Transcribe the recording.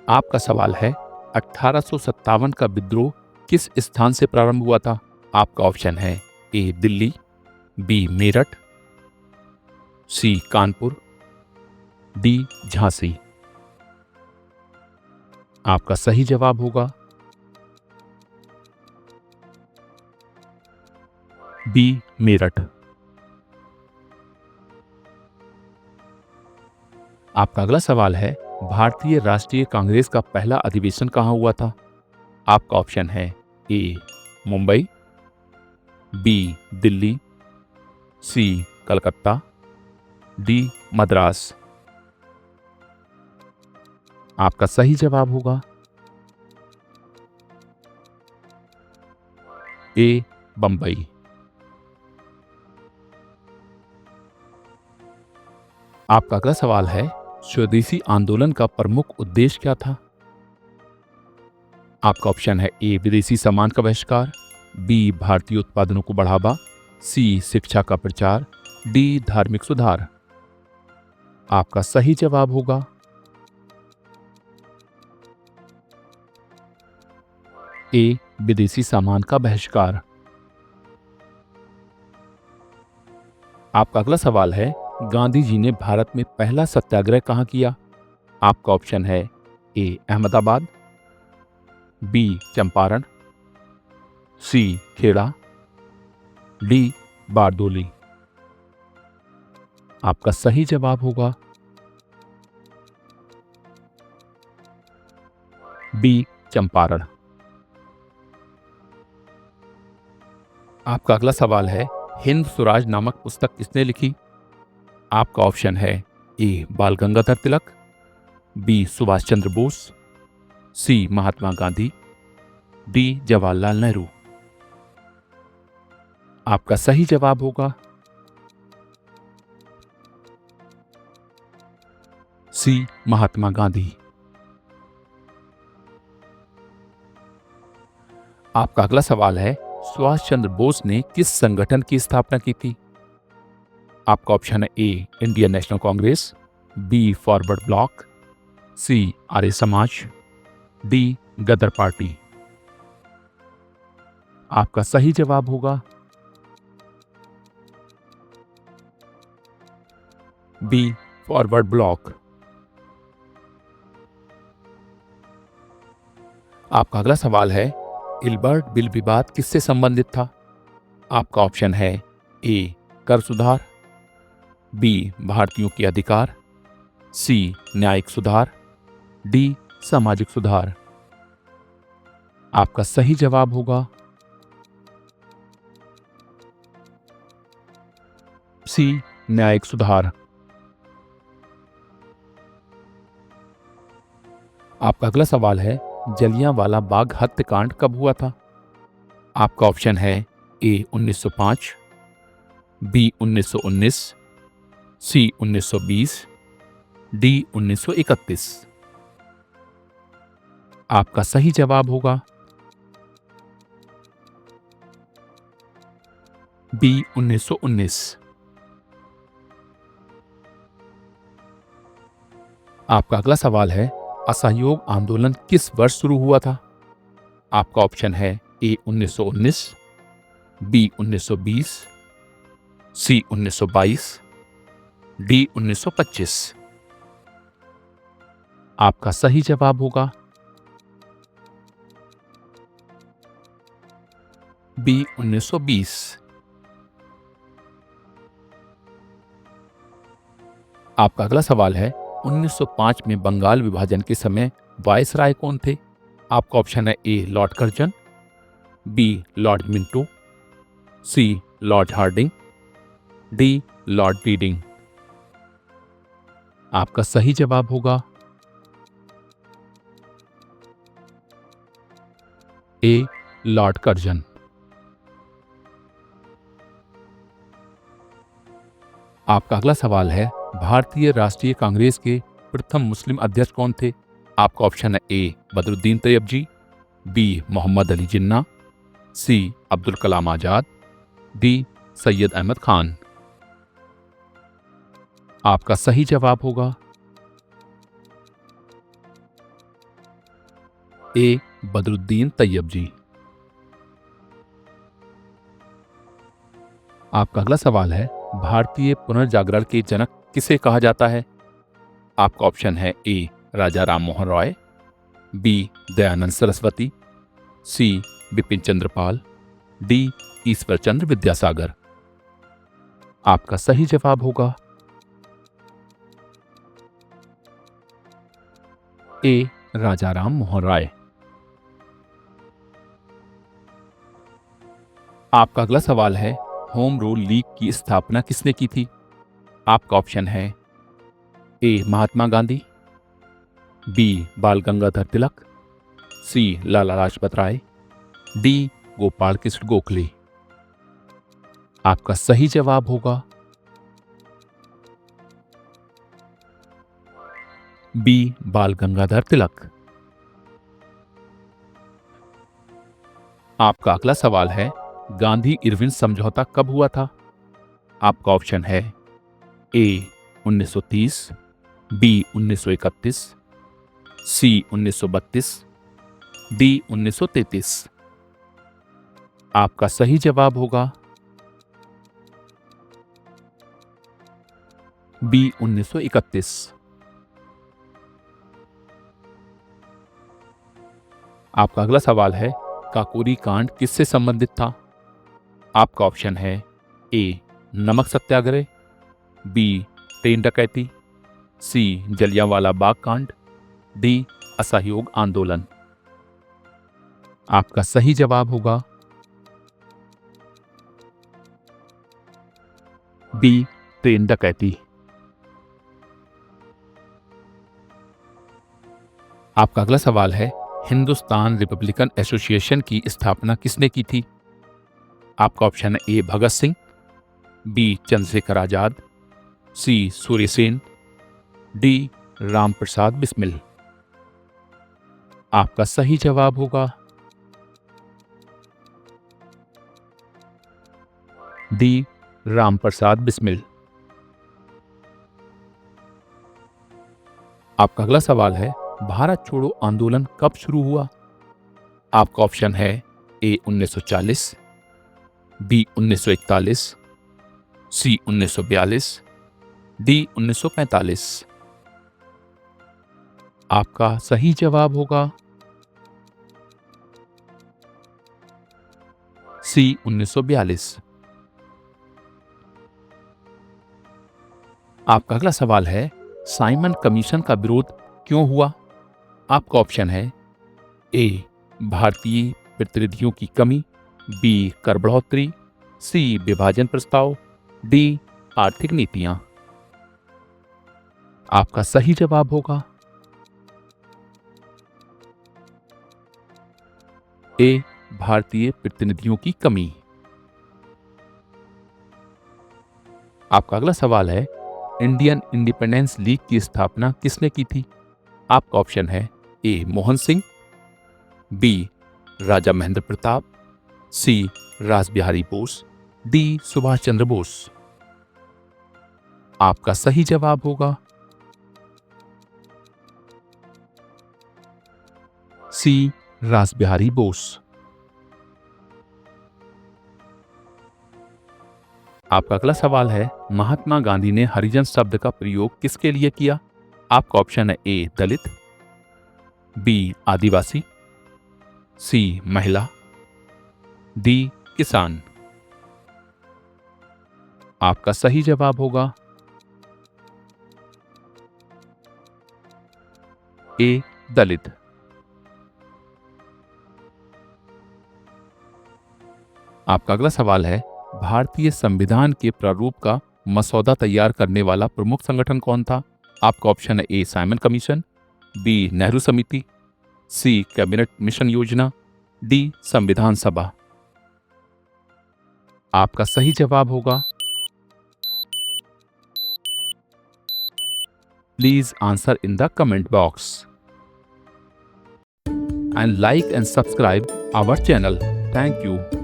आपका सवाल है 1857 का विद्रोह किस स्थान से प्रारंभ हुआ था? आपका ऑप्शन है ए दिल्ली, बी मेरठ, सी कानपुर, डी झांसी। आपका सही जवाब होगा बी मेरठ। आपका अगला सवाल है भारतीय राष्ट्रीय कांग्रेस का पहला अधिवेशन कहाँ हुआ था? आपका ऑप्शन है ए मुंबई, बी दिल्ली, सी कलकत्ता, डी मद्रास। आपका सही जवाब होगा ए बंबई। आपका अगला सवाल है स्वदेशी आंदोलन का प्रमुख उद्देश्य क्या था? आपका ऑप्शन है ए विदेशी सामान का बहिष्कार, बी भारतीय उत्पादनों को बढ़ावा, सी शिक्षा का प्रचार, डी धार्मिक सुधार। आपका सही जवाब होगा ए विदेशी सामान का बहिष्कार। आपका अगला सवाल है गांधी जी ने भारत में पहला सत्याग्रह कहाँ किया? आपका ऑप्शन है ए अहमदाबाद, बी चंपारण, सी खेड़ा, डी बारदोली। आपका सही जवाब होगा बी चंपारण। आपका अगला सवाल है हिंद स्वराज नामक पुस्तक किसने लिखी? आपका ऑप्शन है ए बाल गंगाधर तिलक, बी सुभाष चंद्र बोस, सी महात्मा गांधी, डी जवाहरलाल नेहरू। आपका सही जवाब होगा सी महात्मा गांधी। आपका अगला सवाल है सुभाष चंद्र बोस ने किस संगठन की स्थापना की थी? आपका ऑप्शन है A Indian National Congress, B Forward Bloc, C Arya Samaj, D Gadar party. आपका सही जवाब होगा बी फॉरवर्ड ब्लॉक। आपका अगला सवाल है इल्बर्ट बिल विवाद किससे संबंधित था? आपका ऑप्शन है ए कर सुधार, बी भारतीयों के अधिकार, सी न्यायिक सुधार, डी सामाजिक सुधार। आपका सही जवाब होगा सी न्यायिक सुधार। आपका अगला सवाल है जलियांवाला बाग हत्याकांड कब हुआ था? आपका ऑप्शन है ए 1905, बी 1919, सी 1920, डी 1931। आपका सही जवाब होगा बी 1919। आपका अगला सवाल है असहयोग आंदोलन किस वर्ष शुरू हुआ था? आपका ऑप्शन है ए 1919, बी 1920, सी 1922, डी 1925। आपका सही जवाब होगा बी 1920। आपका अगला सवाल है 1905 में बंगाल विभाजन के समय वायसराय कौन थे? आपका ऑप्शन है A Lord Curzon, B Lord Minto, C Lord Hardinge, D Lord Reading. आपका सही जवाब होगा ए लॉर्ड कर्जन। आपका अगला सवाल है भारतीय राष्ट्रीय कांग्रेस के प्रथम मुस्लिम अध्यक्ष कौन थे? आपका ऑप्शन है ए बदरुद्दीन तैयबजी, बी मोहम्मद अली जिन्ना, सी अब्दुल कलाम आजाद, डी सैयद अहमद खान। आपका सही जवाब होगा ए बदरुद्दीन तैयब जी। आपका अगला सवाल है, भारतीय पुनर्जागरण के जनक किसे कहा जाता है? आपका ऑप्शन है ए राजा राम मोहन रॉय, बी दयानंद सरस्वती, सी बिपिन चंद्र पाल, डी ईश्वर चंद्र विद्यासागर। आपका सही जवाब होगा ए राजा राम मोहन राय। आपका अगला सवाल है, होम रूल लीग की स्थापना किसने की थी? आपका ऑप्शन है ए महात्मा गांधी, बी बाल गंगाधर तिलक, सी लाला लाजपत राय, डी गोपाल कृष्ण गोखले। आपका सही जवाब होगा बी बाल गंगाधर तिलक। आपका अगला सवाल है, गांधी इरविन समझौता कब हुआ था? आपका ऑप्शन है ए 1930, बी 1931, सी 1932, डी 1933। आपका सही जवाब होगा बी 1931। आपका अगला सवाल है, काकोरी कांड किससे संबंधित था? आपका ऑप्शन है ए नमक सत्याग्रह, बी ट्रेन डकैती, सी जलियांवाला बाग कांड, डी असहयोग आंदोलन। आपका सही जवाब होगा बी ट्रेन डकैती। आपका अगला सवाल है, हिंदुस्तान रिपब्लिकन एसोसिएशन की स्थापना किसने की थी? आपका ऑप्शन है ए भगत सिंह, बी चंद्रशेखर आजाद, सी सूर्य सेन, डी राम प्रसाद बिस्मिल। आपका सही जवाब होगा डी राम प्रसाद बिस्मिल। आपका अगला सवाल है, भारत छोड़ो आंदोलन कब शुरू हुआ? आपका ऑप्शन है ए 1940, बी 1941, सी 1942, डी 1945। आपका सही जवाब होगा सी 1942। आपका अगला सवाल है, साइमन कमीशन का विरोध क्यों हुआ? आपका ऑप्शन है ए भारतीय प्रतिनिधियों की कमी, बी कर बढ़ोतरी, सी विभाजन प्रस्ताव, डी आर्थिक नीतियां। आपका सही जवाब होगा ए भारतीय प्रतिनिधियों की कमी। आपका अगला सवाल है, इंडियन इंडिपेंडेंस लीग की स्थापना किसने की थी? आपका ऑप्शन है ए मोहन सिंह, बी राजा महेंद्र प्रताप, सी रासबिहारी बोस, डी सुभाष चंद्र बोस। आपका सही जवाब होगा सी रासबिहारी बोस। आपका अगला सवाल है, महात्मा गांधी ने हरिजन शब्द का प्रयोग किसके लिए किया? आपका ऑप्शन है ए दलित, बी आदिवासी, सी महिला, डी किसान। आपका सही जवाब होगा ए दलित। आपका अगला सवाल है, भारतीय संविधान के प्रारूप का मसौदा तैयार करने वाला प्रमुख संगठन कौन था? आपका ऑप्शन है A Simon Commission, B Nehru समिति, सी कैबिनेट मिशन योजना, डी संविधान सभा। आपका सही जवाब होगा please answer in the comment box and like and subscribe our channel. Thank you.